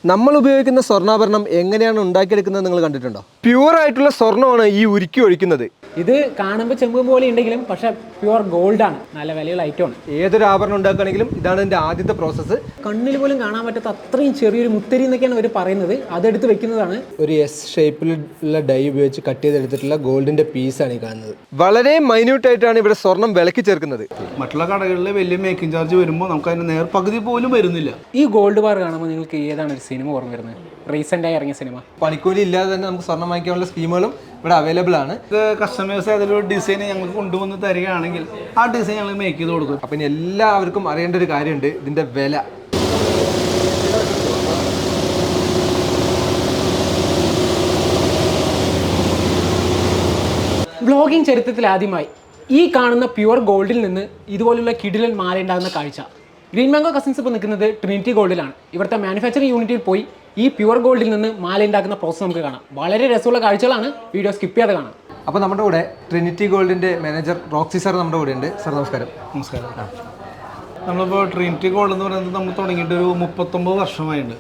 നമ്മൾ ഉപയോഗിക്കുന്ന സ്വർണ്ണാഭരണം എങ്ങനെയാണ് ഉണ്ടാക്കിയെടുക്കുന്നത് നിങ്ങൾ കണ്ടിട്ടുണ്ടോ? പ്യുവർ ആയിട്ടുള്ള സ്വർണ്ണമാണ് ഈ ഉരുക്കി ഒഴിക്കുന്നത്. ഇത് കാണുമ്പോൾ ചെമ്പ് പോലെ ഉണ്ടെങ്കിലും പക്ഷേ പ്യുവർ ഗോൾഡാണ്, നല്ല വിലയുള്ള ഐറ്റമാണ്. ഏതൊരു ആഭരണം ഉണ്ടാക്കുകയാണെങ്കിലും ഇതാണ് എൻ്റെ ആദ്യത്തെ പ്രോസസ്സ്. കണ്ണിൽ പോലും കാണാൻ പറ്റാത്ത അത്രയും ചെറിയൊരു മുത്തരി എന്നൊക്കെയാണ് അവർ പറയുന്നത്. അതെടുത്ത് വെക്കുന്നതാണ്. ഒരു എസ് ഷേപ്പിലുള്ള ഡൈ ഉപയോഗിച്ച് കട്ട് ചെയ്തെടുത്തിട്ടുള്ള ഗോൾഡിന്റെ പീസാണ് ഈ കാണുന്നത്. വളരെ മൈന്യൂട്ട് ആയിട്ടാണ് ഇവിടെ സ്വർണം വിലക്കി ചേർക്കുന്നത്. മറ്റുള്ള കടകളിൽ വലിയ മേക്കിംഗ് ചാർജ് വരുമ്പോൾ നമുക്ക് അതിന് നേർപകുതി പോലും വരുന്നില്ല. ഈ ഗോൾഡ് ബാർ കാണുമ്പോൾ നിങ്ങൾക്ക് ഏതാണ് ഒരു സിനിമ ഓർമ്മ വരുന്നത്? റീസെൻ്റായി ഇറങ്ങിയ സിനിമ. പണിക്കൂലി ഇല്ലാതെ തന്നെ നമുക്ക് സ്വർണ്ണം വാങ്ങിക്കാനുള്ള സ്കീമുകളും ഇവിടെ അവൈലബിൾ ആണ്. കസ്റ്റമേഴ്സ് ഏതൊരു ഡിസൈൻ ഞങ്ങൾക്ക് കൊണ്ടുവന്ന് തരികയാണെങ്കിൽ ആ ഡിസൈൻ ഞങ്ങൾ മേക്ക് ചെയ്ത് കൊടുക്കും. അപ്പം ഇനി എല്ലാവർക്കും അറിയേണ്ട ഒരു കാര്യമുണ്ട്, ഇതിൻ്റെ വില. വ്ളോഗിംഗ് ചരിത്രത്തിൽ ആദ്യമായി ഈ കാണുന്ന പ്യുവർ ഗോൾഡിൽ നിന്ന് ഇതുപോലുള്ള കിടിലൻ മാല ഉണ്ടാകുന്ന കാഴ്ച. ഗ്രീൻ മാംഗോ കസിൻസ് ഇപ്പോൾ നിൽക്കുന്നത് ട്രിനിറ്റി ഗോൾഡിലാണ്. ഇവിടുത്തെ മാനുഫാക്ചറിംഗ് യൂണിറ്റിൽ പോയി ഈ പ്യുവർ ഗോൾഡിൽ നിന്ന് മാല ഉണ്ടാക്കുന്ന പ്രോസസ്സ് നമുക്ക് കാണാം. വളരെ രസമുള്ള കാഴ്ചകളാണ്, വീഡിയോ സ്കിപ്പ് ചെയ്യാതെ കാണാം. അപ്പോൾ നമ്മുടെ കൂടെ ട്രിനിറ്റി ഗോൾഡിൻ്റെ മാനേജർ റോക്സി സാർ നമ്മുടെ കൂടെ ഉണ്ട്. സാർ നമസ്കാരം. നമസ്കാരം. നമ്മളിപ്പോൾ ട്രിനിറ്റി ഗോൾഡ് എന്ന് പറയുന്നത് നമ്മൾ തുടങ്ങിയിട്ട് ഒരു 39 വർഷമായിട്ട്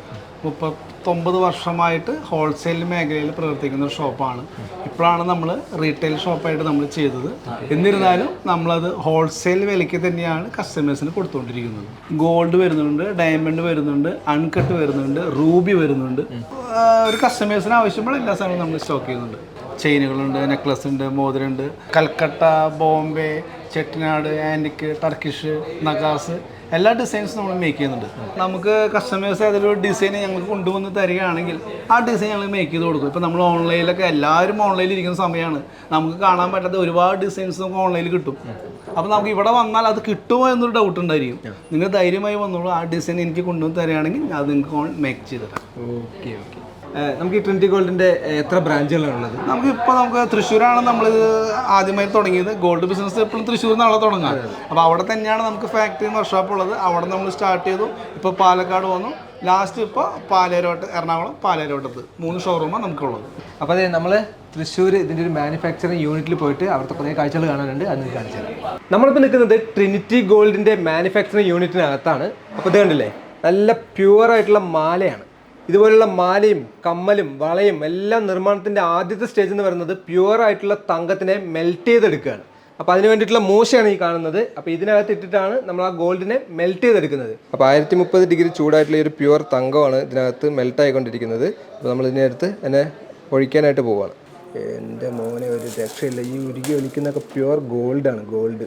39 വർഷമായിട്ട് ഹോൾസെയിൽ മേഖലയിൽ പ്രവർത്തിക്കുന്ന ഒരു ഷോപ്പാണ്. ഇപ്പോഴാണ് നമ്മൾ റീറ്റെയിൽ ഷോപ്പായിട്ട് നമ്മൾ ചെയ്തത്. എന്നിരുന്നാലും നമ്മളത് ഹോൾസെയിൽ വിലയ്ക്ക് തന്നെയാണ് കസ്റ്റമേഴ്സിന് കൊടുത്തുകൊണ്ടിരിക്കുന്നത്. ഗോൾഡ് വരുന്നുണ്ട്, ഡയമണ്ട് വരുന്നുണ്ട്, അൺകട്ട് വരുന്നുണ്ട്, റൂബി വരുന്നുണ്ട്. ഒരു കസ്റ്റമേഴ്സിന് ആവശ്യമുള്ള എല്ലാ സാധനവും നമ്മൾ സ്റ്റോക്ക് ചെയ്യുന്നുണ്ട്. ചെയിനുകളുണ്ട്, നെക്ലസ് ഉണ്ട്, മോതിരമുണ്ട്, കൽക്കട്ട, ബോംബെ, ചെട്ടിനാട്, ആൻറ്റിക്ക്, ടർക്കിഷ്, നഗാസ് എല്ലാ ഡിസൈൻസും നമ്മൾ മേക്ക് ചെയ്യുന്നുണ്ട്. നമുക്ക് കസ്റ്റമേഴ്സ് ഏതൊരു ഡിസൈൻ ഞങ്ങൾക്ക് കൊണ്ടുവന്ന് തരികയാണെങ്കിൽ ആ ഡിസൈൻ ഞങ്ങൾ മേക്ക് ചെയ്ത് കൊടുക്കും. ഇപ്പോൾ നമ്മൾ ഓൺലൈനിലൊക്കെ എല്ലാവരും ഓൺലൈനിൽ ഇരിക്കുന്ന സമയമാണ്, നമുക്ക് കാണാൻ പറ്റാത്ത ഒരുപാട് ഡിസൈൻസ് നമുക്ക് ഓൺലൈനിൽ കിട്ടും. അപ്പോൾ നമുക്ക് ഇവിടെ വന്നാൽ അത് കിട്ടുമോ എന്നൊരു ഡൗട്ട് ഉണ്ടായിരിക്കും. നിങ്ങൾ ധൈര്യമായി വന്നോളൂ, ആ ഡിസൈൻ എനിക്ക് കൊണ്ടുവന്ന് തരികയാണെങ്കിൽ അത് നിങ്ങൾക്ക് മേക്ക് ചെയ്ത് തരാം. ഓക്കെ. നമുക്ക് ഈ ട്രിനിറ്റി ഗോൾഡിൻ്റെ എത്ര ബ്രാഞ്ചുകളാണ് ഉള്ളത്? നമുക്ക് തൃശ്ശൂരാണ് നമ്മൾ ആദ്യമായി തുടങ്ങിയത്. ഗോൾഡ് ബിസിനസ് എപ്പോഴും തൃശ്ശൂർ നാളെ തുടങ്ങാം. അപ്പോൾ അവിടെ തന്നെയാണ് നമുക്ക് ഫാക്ടറിയും വർക്ക്ഷോപ്പ് ഉള്ളത്. അവിടെ നമ്മൾ സ്റ്റാർട്ട് ചെയ്തു. ഇപ്പോൾ പാലക്കാട് വന്നു, ലാസ്റ്റ് ഇപ്പോൾ പാലേരോട്ട്, എറണാകുളം പാലേരോട്ടത്ത് 3 ഷോറൂമാണ് നമുക്കുള്ളത്. അപ്പോൾ അതെ, നമ്മൾ തൃശ്ശൂർ ഇതിൻ്റെ ഒരു മാനുഫാക്ചറിങ് യൂണിറ്റിൽ പോയിട്ട് അവിടുത്തെ കുറേ കാഴ്ചകൾ കാണാനുണ്ട്. അത് നിങ്ങൾക്ക് കാണിച്ചു തരാം. നമ്മളിപ്പോൾ നിൽക്കുന്നത് ട്രിനിറ്റി ഗോൾഡിൻ്റെ മാനുഫാക്ചറിങ് യൂണിറ്റിനകത്താണ്. അപ്പോൾ ഇത് കണ്ടില്ലേ, നല്ല പ്യുവറായിട്ടുള്ള മാലയാണ്. ഇതുപോലുള്ള മാലയും കമ്മലും വളയും എല്ലാം നിർമ്മാണത്തിൻ്റെ ആദ്യത്തെ സ്റ്റേജ് എന്ന് പറയുന്നത് പ്യുവറായിട്ടുള്ള തങ്കത്തിനെ മെൽറ്റ് ചെയ്തെടുക്കുകയാണ്. അപ്പോൾ അതിന് വേണ്ടിയിട്ടുള്ള മൂശയാണ് ഈ കാണുന്നത്. അപ്പോൾ ഇതിനകത്ത് ഇട്ടിട്ടാണ് നമ്മൾ ആ ഗോൾഡിനെ മെൽറ്റ് ചെയ്തെടുക്കുന്നത്. അപ്പോൾ 1030 ഡിഗ്രി ചൂടായിട്ടുള്ള ഈ ഒരു പ്യുവർ തങ്കമാണ് ഇതിനകത്ത് മെൽറ്റ് ആയിക്കൊണ്ടിരിക്കുന്നത്. അപ്പോൾ നമ്മൾ ഇതിനടുത്ത് എന്നെ ഒഴിക്കാനായിട്ട് പോവുകയാണ്. എൻ്റെ മോനെ, ഒരു രക്ഷയില്ല. ഈ ഉരുകി ഒലിക്കുന്നൊക്കെ പ്യുവർ ഗോൾഡാണ്. ഗോൾഡ്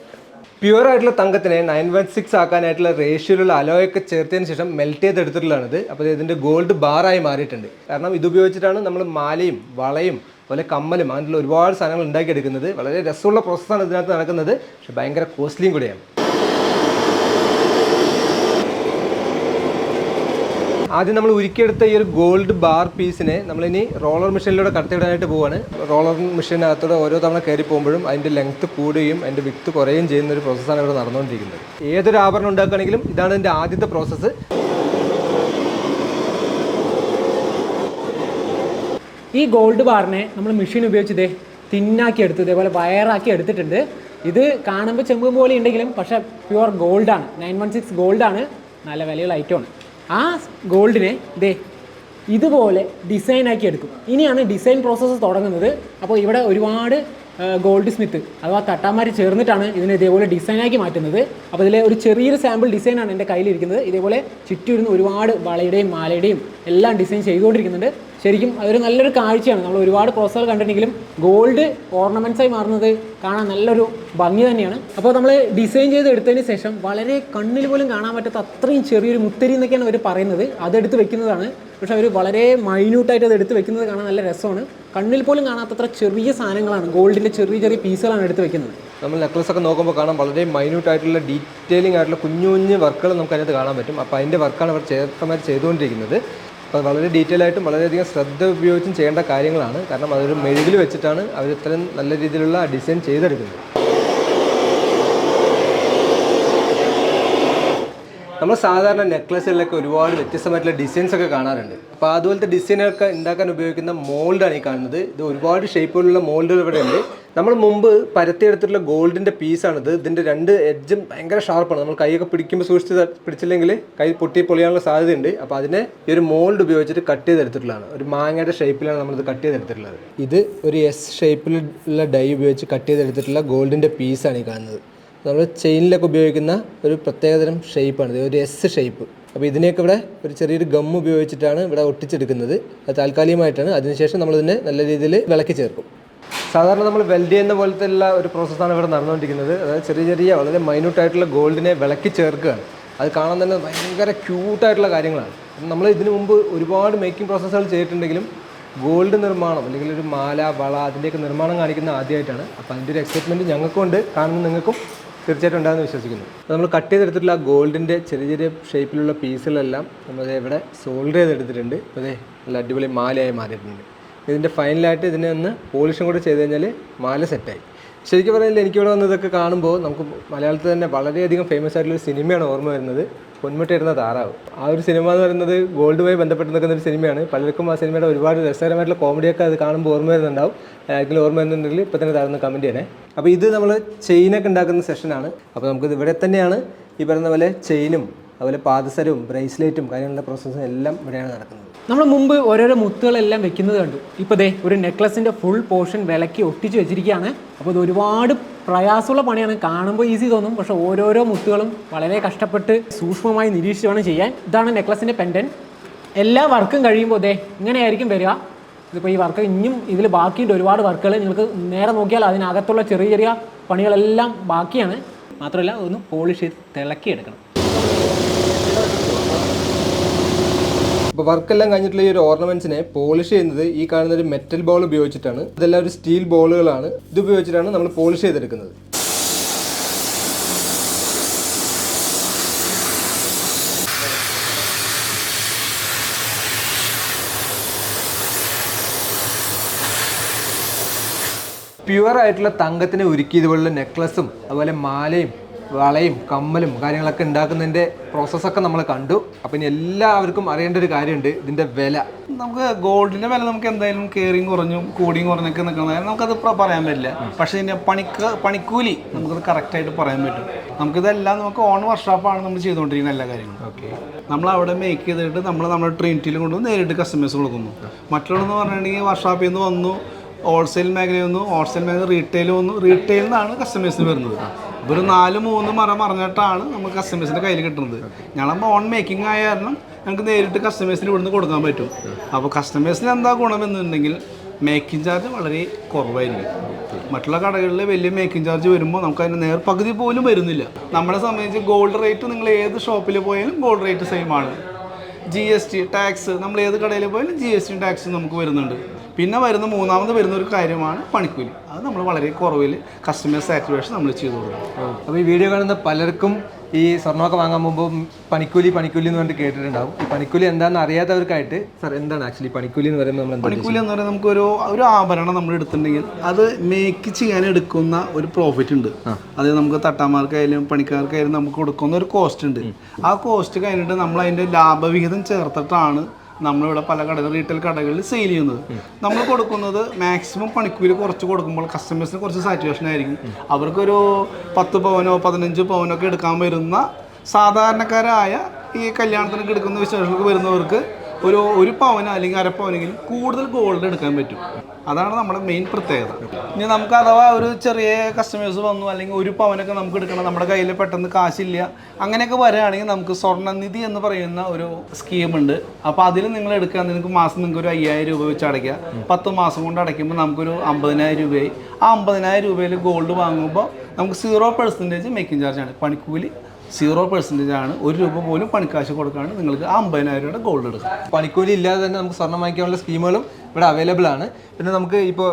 പ്യുവർ ആയിട്ടുള്ള തങ്കത്തിനെ 916 ആക്കാനായിട്ടുള്ള റേഷ്യോയിലുള്ള അലോയൊക്കെ ചേർത്തതിന് ശേഷം മെൽറ്റ് ചെയ്തെടുത്തിട്ടുള്ളതാണിത്. അപ്പോൾ ഇതിൻ്റെ ഗോൾഡ് ബാറായി മാറിയിട്ടുണ്ട്. കാരണം ഇത് ഉപയോഗിച്ചിട്ടാണ് നമ്മൾ മാലയും വളയും അതുപോലെ കമ്മലും അങ്ങനെയുള്ള ഒരുപാട് സാധനങ്ങൾ ഉണ്ടാക്കിയെടുക്കുന്നത്. വളരെ രസമുള്ള പ്രോസസ്സാണ് ഇതിനകത്ത് നടക്കുന്നത്, പക്ഷേ ഭയങ്കര കോസ്റ്റ്ലിയും കൂടെയാണ്. ആദ്യം നമ്മൾ ഉരുക്കിയെടുത്ത ഈ ഒരു ഗോൾഡ് ബാർ പീസിനെ നമ്മളിനി റോളർ മെഷീനിലൂടെ കടത്തിവിടാനായിട്ട് പോവുകയാണ്. റോളർ മെഷീനകത്തൂടെ ഓരോ തവണ കയറി പോകുമ്പോഴും അതിൻ്റെ ലെങ്ത്ത് കൂടുകയും അതിൻ്റെ വിത്ത് കുറയുകയും ചെയ്യുന്ന ഒരു പ്രോസസ്സാണ് ഇവിടെ നടന്നുകൊണ്ടിരിക്കുന്നത്. ഏതൊരു ആഭരണം ഉണ്ടാക്കുകയാണെങ്കിലും ഇതാണ് എൻ്റെ ആദ്യത്തെ പ്രോസസ്സ്. ഈ ഗോൾഡ് ബാറിനെ നമ്മൾ മെഷീൻ ഉപയോഗിച്ച് തിന്നാക്കി എടുത്ത് ഇതേപോലെ വയറാക്കി എടുത്തിട്ടുണ്ട്. ഇത് കാണുമ്പോൾ ചെമ്പ് പോലെ ഉണ്ടെങ്കിലും പക്ഷേ പ്യുവർ ഗോൾഡാണ്. 916 ഗോൾഡാണ്, നല്ല വിലയുള്ള ഐറ്റമാണ്. ആ ഗോൾഡിനെ ഇതുപോലെ ഡിസൈനാക്കി എടുക്കും. ഇനിയാണ് ഡിസൈൻ പ്രോസസ്സ് തുടങ്ങുന്നത്. അപ്പോൾ ഇവിടെ ഒരുപാട് ഗോൾഡ് സ്മിത്ത് അഥവാ തട്ടാമാർ ചേർന്നിട്ടാണ് ഇതിനെ ഇതേപോലെ ഡിസൈനാക്കി മാറ്റുന്നത്. അപ്പോൾ ഇതിലെ ഒരു ചെറിയൊരു സാമ്പിൾ ഡിസൈനാണ് എൻ്റെ കയ്യിലിരിക്കുന്നത്. ഇതേപോലെ ചുറ്റും ഒരുപാട് വളയുടെയും മാലയുടെയും എല്ലാം ഡിസൈൻ ചെയ്തുകൊണ്ടിരിക്കുന്നുണ്ട്. ശരിക്കും അതൊരു നല്ലൊരു കാഴ്ചയാണ്. നമ്മൾ ഒരുപാട് പ്രോസസ്സുകൾ കണ്ടിട്ടുണ്ടെങ്കിലും ഗോൾഡ് ഓർണമെൻറ്റ്സായി മാറുന്നത് കാണാൻ നല്ലൊരു ഭംഗി തന്നെയാണ്. അപ്പോൾ നമ്മൾ ഡിസൈൻ ചെയ്ത് എടുത്തതിന് ശേഷം വളരെ കണ്ണിൽ പോലും കാണാൻ പറ്റാത്ത അത്രയും ചെറിയൊരു മുത്തരി എന്നൊക്കെയാണ് അവർ പറയുന്നത്. അതെടുത്ത് വെക്കുന്നതാണ്. പക്ഷേ അവർ വളരെ മൈന്യൂട്ടായിട്ട് അത് എടുത്ത് വെക്കുന്നത് കാണാൻ നല്ല രസമാണ്. കണ്ണിൽ പോലും കാണാത്തത്ര ചെറിയ സാധനങ്ങളാണ്, ഗോൾഡിൻ്റെ ചെറിയ ചെറിയ പീസുകളാണ് എടുത്ത് വെക്കുന്നത്. നമ്മൾ നെക്ലസ് ഒക്കെ നോക്കുമ്പോൾ കാണാൻ വളരെ മൈന്യൂട്ടായിട്ടുള്ള ഡീറ്റെയിലിംഗ് ആയിട്ടുള്ള കുഞ്ഞു കുഞ്ഞു വർക്കുകൾ നമുക്ക് അതിനകത്ത് കാണാൻ പറ്റും. അപ്പോൾ അതിൻ്റെ വർക്കാണ് അവർ ചേർത്തമാർ ചെയ്തുകൊണ്ടിരിക്കുന്നത്. അപ്പോൾ വളരെ ഡീറ്റെയിൽ ആയിട്ടും വളരെയധികം ശ്രദ്ധ ഉപയോഗിച്ചും ചെയ്യേണ്ട കാര്യങ്ങളാണ്. കാരണം അതൊരു മെഴുകിൽ വെച്ചിട്ടാണ് അവർ ഇത്രയും നല്ല രീതിയിലുള്ള ഡിസൈൻ ചെയ്തെടുക്കുന്നത്. നമ്മൾ സാധാരണ നെക്ലസുകളിലൊക്കെ ഒരുപാട് വ്യത്യസ്തമായിട്ടുള്ള ഡിസൈൻസ് ഒക്കെ കാണാറുണ്ട്. അപ്പോൾ അതുപോലത്തെ ഡിസൈനുകളൊക്കെ ഉണ്ടാക്കാൻ ഉപയോഗിക്കുന്ന മോൾഡാണ് ഈ കാണുന്നത്. ഇത് ഒരുപാട് ഷേപ്പുകളുള്ള മോൾഡുകൾ ഇവിടെ ഉണ്ട്. നമ്മൾ മുമ്പ് പരത്തിയെടുത്തിട്ടുള്ള ഗോൾഡിൻ്റെ പീസാണിത്. ഇതിൻ്റെ 2 എഡ്ജും ഭയങ്കര ഷാർപ്പാണ്. നമ്മൾ കൈയൊക്കെ പിടിക്കുമ്പോൾ സൂക്ഷിച്ച് പിടിച്ചില്ലെങ്കിൽ കൈ പൊട്ടി പൊളിയാനുള്ള സാധ്യതയുണ്ട്. അപ്പോൾ അതിനെ ഈ ഒരു മോൾഡ് ഉപയോഗിച്ചിട്ട് കട്ട് ചെയ്തെടുത്തിട്ടുള്ളതാണ്. ഒരു മാങ്ങയുടെ ഷേപ്പിലാണ് നമ്മളിത് കട്ട് ചെയ്തെടുത്തിട്ടുള്ളത്. ഇത് ഒരു എസ് ഷേപ്പിലുള്ള ഡൈ ഉപയോഗിച്ച് കട്ട് ചെയ്തെടുത്തിട്ടുള്ള ഗോൾഡിൻ്റെ പീസാണ് ഈ കാണുന്നത്. നമ്മൾ ചെയിനിലൊക്കെ ഉപയോഗിക്കുന്ന ഒരു പ്രത്യേകതരം ഷേപ്പാണിത്, ഒരു എസ് ഷേപ്പ്. അപ്പോൾ ഇതിനെയൊക്കെ ഇവിടെ ഒരു ചെറിയൊരു ഗം ഉപയോഗിച്ചിട്ടാണ് ഇവിടെ ഒട്ടിച്ചെടുക്കുന്നത്. അത് താൽക്കാലികമായിട്ടാണ്. അതിനുശേഷം നമ്മളിതിനെ നല്ല രീതിയിൽ വിളക്കി ചേർക്കും. സാധാരണ നമ്മൾ വെൽഡ് ചെയ്യുന്ന പോലത്തെ ഉള്ള ഒരു പ്രോസസ്സാണ് ഇവിടെ നടന്നുകൊണ്ടിരിക്കുന്നത്. അതായത് ചെറിയ ചെറിയ വളരെ മൈന്യൂട്ടായിട്ടുള്ള ഗോൾഡിനെ വിളക്കി ചേർക്കുകയാണ്. അത് കാണാൻ തന്നെ ഭയങ്കര ക്യൂട്ടായിട്ടുള്ള കാര്യങ്ങളാണ്. നമ്മൾ ഇതിനു മുമ്പ് ഒരുപാട് മേക്കിംഗ് പ്രോസസ്സുകൾ ചെയ്തിട്ടുണ്ടെങ്കിലും ഗോൾഡ് നിർമ്മാണം അല്ലെങ്കിൽ ഒരു മാല, വള, അതിൻ്റെയൊക്കെ നിർമ്മാണം കാണിക്കുന്ന ആദ്യമായിട്ടാണ്. അപ്പോൾ അതിൻ്റെ ഒരു എക്സൈറ്റ്മെൻറ്റ് ഞങ്ങൾക്കും ഉണ്ട്, കാണുന്ന നിങ്ങൾക്കും തീർച്ചയായിട്ടും ഉണ്ടാകുമെന്ന് വിശ്വസിക്കുന്നു. നമ്മൾ കട്ട് ചെയ്തെടുത്തിട്ടുള്ള ഗോൾഡിൻ്റെ ചെറിയ ചെറിയ ഷേപ്പിലുള്ള പീസുകളെല്ലാം നമ്മൾ ഇവിടെ സോൾഡർ ചെയ്തെടുത്തിട്ടുണ്ട്. അതേ നല്ല അടിപൊളി മാലയായി മാറിയിട്ടുണ്ട്. ഇതിൻ്റെ ഫൈനലായിട്ട് ഇതിനെ ഒന്ന് പോളിഷും കൂടെ ചെയ്ത് കഴിഞ്ഞാൽ മാല സെറ്റായി. ശരിക്കും പറഞ്ഞാൽ എനിക്കിവിടെ വന്നതൊക്കെ കാണുമ്പോൾ നമുക്ക് മലയാളത്തിൽ തന്നെ വളരെയധികം ഫേമസ് ആയിട്ടുള്ളൊരു സിനിമയാണ് ഓർമ്മ വരുന്നത്, പൊന്മുട്ടയിടുന്ന താറാവ്. ആ ഒരു സിനിമ എന്ന് പറയുന്നത് ഗോൾഡുമായി ബന്ധപ്പെട്ട് നിൽക്കുന്ന ഒരു സിനിമയാണ്. പലർക്കും ആ സിനിമയുടെ ഒരുപാട് രസകരമായിട്ടുള്ള കോമഡിയൊക്കെ അത് കാണുമ്പോൾ ഓർമ്മ വരുന്നുണ്ടാവും. ആർക്കെങ്കിലും ഓർമ്മ വരുന്നുണ്ടെങ്കിൽ ഇപ്പോൾ തന്നെ താഴ്ന്ന കമൻറ്റ് ചെയ്യണേ. അപ്പോൾ ഇത് നമ്മൾ ചെയിനൊക്കെ ഉണ്ടാക്കുന്ന സെഷനാണ്. അപ്പോൾ നമുക്കിത് ഇവിടെ തന്നെയാണ് ഈ പറയുന്ന പോലെ ചെയിനും അതുപോലെ പാദസരവും ബ്രേസ്ലെറ്റും കാര്യങ്ങളുടെ പ്രോസസ്സും എല്ലാം ഇവിടെയാണ് നടക്കുന്നത്. നമ്മൾ മുമ്പ് ഓരോരോ മുത്തുകളെല്ലാം വെക്കുന്നത് കണ്ടു. ഇപ്പോൾ ദേ ഒരു നെക്ലസിൻ്റെ ഫുൾ പോർഷൻ വിലക്കി ഒട്ടിച്ച് വെച്ചിരിക്കുകയാണ്. അപ്പോൾ ഇത് ഒരുപാട് പ്രയാസമുള്ള പണിയാണ്. കാണുമ്പോൾ ഈസി തോന്നും, പക്ഷേ ഓരോരോ മുത്തുകളും വളരെ കഷ്ടപ്പെട്ട് സൂക്ഷ്മമായി നിരീക്ഷിച്ച് വേണം ചെയ്യാൻ. ഇതാണ് നെക്ലസിൻ്റെ പെൻഡൻ. എല്ലാ വർക്കും കഴിയുമ്പോൾ ദേ ഇങ്ങനെയായിരിക്കും വരിക. ഇതിപ്പോൾ ഈ വർക്ക് ഇനിയും ഇതിൽ ബാക്കിയുണ്ട് ഒരുപാട് വർക്കുകൾ. നിങ്ങൾക്ക് നേരെ നോക്കിയാൽ അതിനകത്തുള്ള ചെറിയ ചെറിയ പണികളെല്ലാം ബാക്കിയാണ്. മാത്രമല്ല ഒന്ന് പോളിഷ് ചെയ്ത് തിളക്കിയെടുക്കണം. അപ്പോൾ വർക്കെല്ലാം കഴിഞ്ഞിട്ടുള്ള ഈ ഒരു ഓർണമെൻറ്റ്സിനെ പോളിഷ് ചെയ്യുന്നത് ഈ കാണുന്ന ഒരു മെറ്റൽ ബോൾ ഉപയോഗിച്ചിട്ടാണ്. ഇതെല്ലാം ഒരു സ്റ്റീൽ ബോളുകളാണ്. ഇത് ഉപയോഗിച്ചിട്ടാണ് നമ്മൾ പോളിഷ് ചെയ്തെടുക്കുന്നത്. പ്യുവർ ആയിട്ടുള്ള തങ്കത്തിനെ ഉരുക്കി ഇതുപോലുള്ള നെക്ലസും അതുപോലെ മാലയും വളയും കമ്മലും കാര്യങ്ങളൊക്കെ ഉണ്ടാക്കുന്നതിൻ്റെ പ്രോസസ്സൊക്കെ നമ്മൾ കണ്ടു. അപ്പോൾ ഇനി എല്ലാവർക്കും അറിയേണ്ട ഒരു കാര്യമുണ്ട്, ഇതിൻ്റെ വില. നമുക്ക് ഗോൾഡിൻ്റെ വില നമുക്ക് എന്തായാലും കയറിയും കുറഞ്ഞും കൂടിയും കുറഞ്ഞൊക്കെ നിൽക്കുന്നതായാലും നമുക്കത് പറയാൻ പറ്റില്ല. പക്ഷേ ഇതിൻ്റെ പണിക്കൂലി നമുക്കത് കറക്റ്റായിട്ട് പറയാൻ പറ്റും. നമുക്കിതെല്ലാം നമുക്ക് ഓൺ വർക്ക്ഷോപ്പാണ് നമ്മൾ ചെയ്തുകൊണ്ടിരിക്കുന്ന എല്ലാ കാര്യങ്ങളും. ഓക്കെ, നമ്മൾ അവിടെ മേക്ക് ചെയ്തിട്ട് നമ്മുടെ ട്രിനിറ്റിയിൽ കൊണ്ടുവന്ന് നേരിട്ട് കസ്റ്റമേഴ്സ് കൊടുക്കുന്നു. മറ്റുള്ളതെന്ന് പറഞ്ഞിട്ടുണ്ടെങ്കിൽ വർക്ക്ഷോപ്പിൽ നിന്ന് വന്നു, ഹോൾസെയിൽ മേഖലയിൽ വന്നു, ഹോൾസെയിൽ മേഖല റീറ്റെയിൽ വന്നു, റീറ്റെയിലിൽ നിന്നാണ് കസ്റ്റമേഴ്സിന് വരുന്നത്. ഒരു 4-3 മറിഞ്ഞിട്ടാണ് നമുക്ക് കസ്റ്റമേഴ്സിൻ്റെ കയ്യിൽ കിട്ടുന്നത്. ഞങ്ങൾ ഓൺ മേക്കിംഗ് ആയ കാരണം ഞങ്ങൾക്ക് നേരിട്ട് കസ്റ്റമേഴ്സിന് ഇവിടുന്ന് കൊടുക്കാൻ പറ്റും. അപ്പോൾ കസ്റ്റമേഴ്സിന് എന്താ ഗുണമെന്നുണ്ടെങ്കിൽ മേക്കിംഗ് ചാർജ് വളരെ കുറവായിരിക്കും. മറ്റുള്ള കടകളിൽ വലിയ മേക്കിംഗ് ചാർജ് വരുമ്പോൾ നമുക്ക് അതിൻ്റെ പകുതി പോലും വരുന്നില്ല. നമ്മളെ സംബന്ധിച്ച് ഗോൾഡ് റേറ്റ് നിങ്ങൾ ഏത് ഷോപ്പിൽ പോയാലും ഗോൾഡ് റേറ്റ് സെയിം ആണ്. GST ടാക്സ് നമ്മൾ ഏത് കടയിൽ പോയാലും GST ടാക്സ് നമുക്ക് വരുന്നുണ്ട്. പിന്നെ മൂന്നാമത് വരുന്ന ഒരു കാര്യമാണ് പണിക്കൂലി. അത് നമ്മൾ വളരെ കുറവിൽ കസ്റ്റമർ സാറ്റിസ്ഫാക്ഷൻ നമ്മൾ ചെയ്തു കൊടുക്കും. അപ്പോൾ ഈ വീഡിയോ കാണുന്ന പലർക്കും ഈ സ്വർണ്ണമൊക്കെ വാങ്ങാൻ പോകുമ്പോൾ പണിക്കൂലി എന്ന് പറഞ്ഞിട്ട് കേട്ടിട്ടുണ്ടാവും. ഈ പണിക്കൂലി എന്താണെന്ന് അറിയാത്തവർക്കായിട്ട് സാർ എന്താണ് ആക്ച്വലി പണിക്കൂലി എന്ന് പറയുമ്പോൾ നമ്മൾ പണിക്കൂലി എന്ന് പറയുന്നത് നമുക്ക് ഒരു ആഭരണം നമ്മൾ എടുത്തിട്ടുണ്ടെങ്കിൽ അത് മേക്ക് ചെയ്യാൻ എടുക്കുന്ന ഒരു പ്രോഫിറ്റ് ഉണ്ട്. അത് നമുക്ക് തട്ടാമാർക്കായാലും പണിക്കാർക്കായാലും നമുക്ക് കൊടുക്കുന്ന ഒരു കോസ്റ്റ് ഉണ്ട്. ആ കോസ്റ്റ് കഴിഞ്ഞിട്ട് നമ്മൾ അതിൻ്റെ ലാഭവിഹിതം ചേർത്തിട്ടാണ് നമ്മളിവിടെ പല റീറ്റെയിൽ കടകളിൽ സെയിൽ ചെയ്യുന്നത്. നമ്മൾ കൊടുക്കുന്നത് മാക്സിമം പണിക്കൂലി കുറച്ച് കൊടുക്കുമ്പോൾ കസ്റ്റമേഴ്സിന് കുറച്ച് സാറ്റിസ്ഫാക്ഷൻ ആയിരിക്കും. അവർക്കൊരു 10 പവനോ 15 പവനോ ഒക്കെ എടുക്കാൻ വരുന്ന സാധാരണക്കാരായ ഈ കല്യാണത്തിനൊക്കെ എടുക്കുന്ന വിശേഷങ്ങൾക്ക് വരുന്നവർക്ക് ഒരു പവനോ അല്ലെങ്കിൽ 1/2 പവനെങ്കിലും കൂടുതൽ ഗോൾഡ് എടുക്കാൻ പറ്റും. അതാണ് നമ്മുടെ മെയിൻ പ്രത്യേകത. ഇനി നമുക്ക് അഥവാ ഒരു ചെറിയ കസ്റ്റമേഴ്സ് വന്നു അല്ലെങ്കിൽ 1 പവനൊക്കെ നമുക്ക് എടുക്കണം, നമ്മുടെ കയ്യിൽ പെട്ടെന്ന് കാശില്ല, അങ്ങനെയൊക്കെ വരികയാണെങ്കിൽ നമുക്ക് സ്വർണ്ണനിധി എന്ന് പറയുന്ന ഒരു സ്കീമുണ്ട്. അപ്പോൾ അതിൽ നിങ്ങൾ എടുക്കുക, നിങ്ങൾക്ക് മാസം നിങ്ങൾക്ക് ഒരു 5000 രൂപ വെച്ച് അടയ്ക്കുക. 10 മാസം കൊണ്ട് അടയ്ക്കുമ്പോൾ നമുക്കൊരു 50000 രൂപയായി. ആ 50000 രൂപയിൽ ഗോൾഡ് വാങ്ങുമ്പോൾ നമുക്ക് 0% മേക്കിംഗ് ചാർജാണ്. പണിക്കൂലി 0% ആണ്. 1 രൂപ പോലും പണിക്കാശ് കൊടുക്കാണ് നിങ്ങൾക്ക് 50000 രൂപയുടെ ഗോൾഡ് എടുക്കാം. പണിക്കൂലി ഇല്ലാതെ തന്നെ നമുക്ക് സ്വർണ്ണം വാങ്ങിക്കാനുള്ള സ്കീമുകളും ഇവിടെ അവൈലബിൾ ആണ്. പിന്നെ നമുക്ക് ഇപ്പോൾ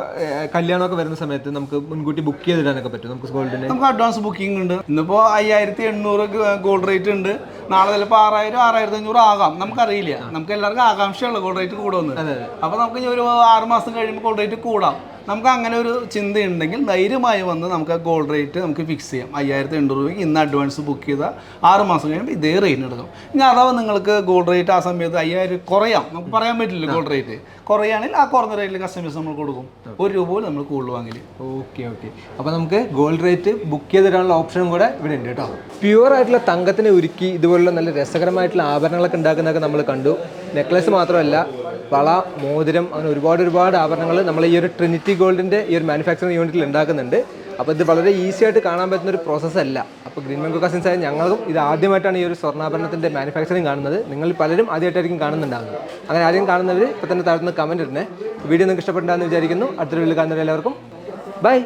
കല്യാണമൊക്കെ വരുന്ന സമയത്ത് നമുക്ക് മുൻകൂട്ടി ബുക്ക് ചെയ്തിടാനൊക്കെ പറ്റും. നമുക്ക് ഗോൾഡിന് നമുക്ക് അഡ്വാൻസ് ബുക്കിംഗ് ഉണ്ട്. ഇന്നിപ്പോൾ 5800 ഗോൾഡ് റേറ്റ് ഉണ്ട്. നാളെ ചിലപ്പോൾ 6000 6500 ആകാം, നമുക്കറിയില്ല. നമുക്ക് എല്ലാവർക്കും ആകാംക്ഷയുള്ള ഗോൾഡ് റേറ്റ് കൂടുമെന്ന്. അപ്പോൾ നമുക്ക് ഇനി ഒരു 6 മാസം കഴിയുമ്പോൾ ഗോൾഡ് റേറ്റ് കൂടാം. നമുക്ക് അങ്ങനെ ഒരു ചിന്തയുണ്ടെങ്കിൽ ധൈര്യമായി വന്ന് നമുക്ക് ഗോൾഡ് റേറ്റ് നമുക്ക് ഫിക്സ് ചെയ്യാം. 5800 രൂപയ്ക്ക് ഇന്ന് അഡ്വാൻസ് ബുക്ക് ചെയ്താൽ 6 മാസം കഴിയുമ്പോൾ ഇതേ റേറ്റിന് എടുക്കും. ഇനി അഥവാ നിങ്ങൾക്ക് ഗോൾഡ് റേറ്റ് ആ സമയത്ത് 5000 കുറയാം, നമുക്ക് പറയാൻ പറ്റില്ല. ഗോൾഡ് റേറ്റ് കുറയുകയാണെങ്കിൽ ആ കുറഞ്ഞ റേറ്റിൽ കസ്റ്റമേഴ്സ് നമ്മൾ കൊടുക്കും. 1 രൂപ പോലും നമ്മൾ കൂടുതൽ വാങ്ങില്ല. ഓക്കെ. അപ്പോൾ നമുക്ക് ഗോൾഡ് റേറ്റ് ബുക്ക് ചെയ്ത് തരാനുള്ള ഓപ്ഷനും കൂടെ ഇവിടെ ഉണ്ട് കേട്ടോ. പ്യുവർ ആയിട്ടുള്ള തങ്കത്തിനെ ഉരുക്കി ഇതുപോലുള്ള നല്ല രസകരമായിട്ടുള്ള ആഭരണങ്ങളൊക്കെ ഉണ്ടാക്കുന്നതൊക്കെ നമ്മൾ കണ്ടു. നെക്ലസ് മാത്രമല്ല, വള, മോതിരം, അങ്ങനെ ഒരുപാട് ആഭരണങ്ങൾ നമ്മൾ ഈ ഒരു ട്രിനിറ്റി ഗോൾഡിൻ്റെ ഈ ഒരു മാനുഫാക്ചറിങ് യൂണിറ്റിൽ ഉണ്ടാക്കുന്നുണ്ട്. അപ്പോൾ ഇത് വളരെ ഈസി ആയിട്ട് കാണാൻ പറ്റുന്ന ഒരു പ്രോസസ്സല്ല. അപ്പോൾ ഗ്രീൻ മാംഗോ കസിൻസ് ആയ ഞങ്ങളും ഇത് ആദ്യമായിട്ടാണ് ഈ ഒരു സ്വർണ്ണാഭരണത്തിൻ്റെ മാനുഫാക്ചറിങ് കാണുന്നത്. നിങ്ങൾ പലരും ആദ്യമായിട്ടായിരിക്കും കാണുന്നുണ്ടാകുന്നത്. അങ്ങനെ ആദ്യം കാണുന്നവർ ഇപ്പോൾ തന്നെ താഴ്ത്തുന്ന കമൻറ്റ് ഇടണേ. വീഡിയോ നിങ്ങൾക്ക് ഇഷ്ടപ്പെട്ടാന്ന് വിചാരിക്കുന്നു. അടുത്തൊരു വീഡിയോയിൽ കാണുന്നവരെല്ലാവർക്കും ബൈ.